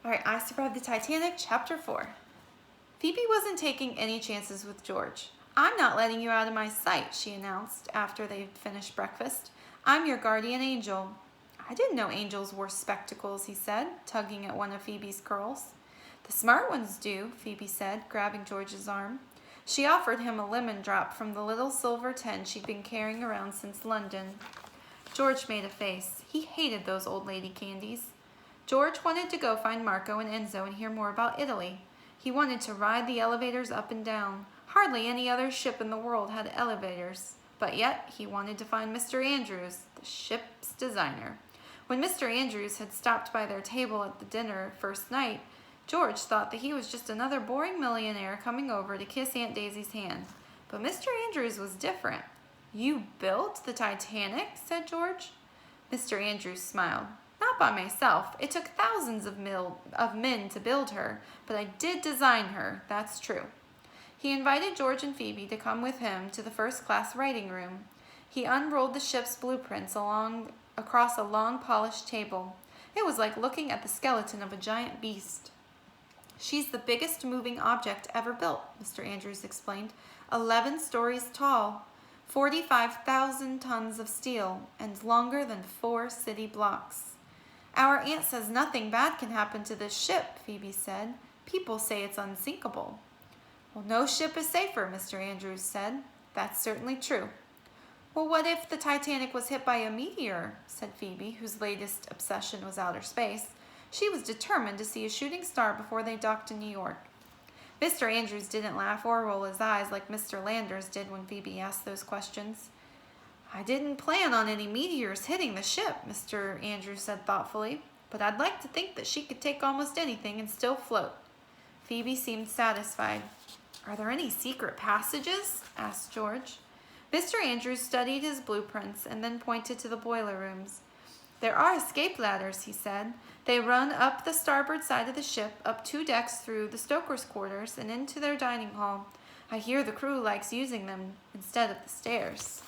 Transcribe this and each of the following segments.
All right, I Survived the Titanic, Chapter 4. Phoebe wasn't taking any chances with George. "I'm not letting you out of my sight," she announced after they'd finished breakfast. "I'm your guardian angel." "I didn't know angels wore spectacles," he said, tugging at one of Phoebe's curls. "The smart ones do," Phoebe said, grabbing George's arm. She offered him a lemon drop from the little silver tin she'd been carrying around since London. George made a face. He hated those old lady candies. George wanted to go find Marco and Enzo and hear more about Italy. He wanted to ride the elevators up and down. Hardly any other ship in the world had elevators. But yet, he wanted to find Mr. Andrews, the ship's designer. When Mr. Andrews had stopped by their table at the dinner first night, George thought that he was just another boring millionaire coming over to kiss Aunt Daisy's hand. But Mr. Andrews was different. "You built the Titanic?" said George. Mr. Andrews smiled. "Not by myself. It took thousands of men to build her, but I did design her, that's true." He invited George and Phoebe to come with him to the first-class writing room. He unrolled the ship's blueprints across a long polished table. It was like looking at the skeleton of a giant beast. "She's the biggest moving object ever built," Mr. Andrews explained. 11 stories tall, 45,000 tons of steel, and longer than 4 city blocks. "Our aunt says nothing bad can happen to this ship," Phoebe said. "People say it's unsinkable." "Well, no ship is safer," Mr. Andrews said. "That's certainly true." "Well, what if the Titanic was hit by a meteor?" said Phoebe, whose latest obsession was outer space. She was determined to see a shooting star before they docked in New York. Mr. Andrews didn't laugh or roll his eyes like Mr. Landers did when Phoebe asked those questions. "I didn't plan on any meteors hitting the ship," Mr. Andrews said thoughtfully, "but I'd like to think that she could take almost anything and still float." Phoebe seemed satisfied. "Are there any secret passages?" asked George. Mr. Andrews studied his blueprints and then pointed to the boiler rooms. "There are escape ladders," he said. "They run up the starboard side of the ship, up 2 decks through the stoker's quarters, and into their dining hall. I hear the crew likes using them instead of the stairs."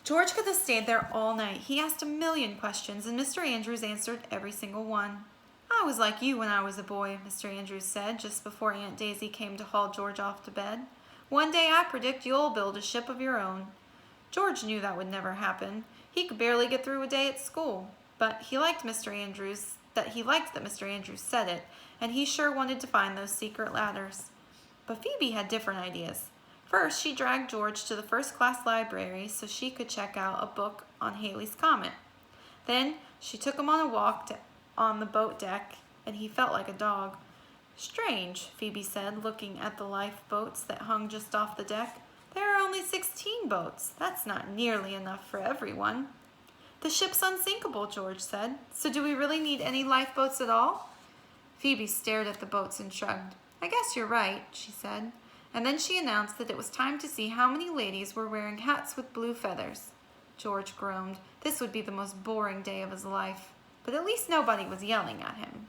George could have stayed there all night. He asked a million questions, and Mr. Andrews answered every single one. "I was like you when I was a boy," Mr. Andrews said, just before Aunt Daisy came to haul George off to bed. "One day I predict you'll build a ship of your own." George knew that would never happen. He could barely get through a day at school. But he liked that Mr. Andrews said it, and he sure wanted to find those secret ladders. But Phoebe had different ideas. First, she dragged George to the first-class library so she could check out a book on Halley's Comet. Then she took him on a walk on the boat deck, and he felt like a dog. "Strange," Phoebe said, looking at the lifeboats that hung just off the deck. "There are only 16 boats. That's not nearly enough for everyone." "The ship's unsinkable," George said. "So do we really need any lifeboats at all?" Phoebe stared at the boats and shrugged. "I guess you're right," she said. And then she announced that it was time to see how many ladies were wearing hats with blue feathers. George groaned. This would be the most boring day of his life. But at least nobody was yelling at him.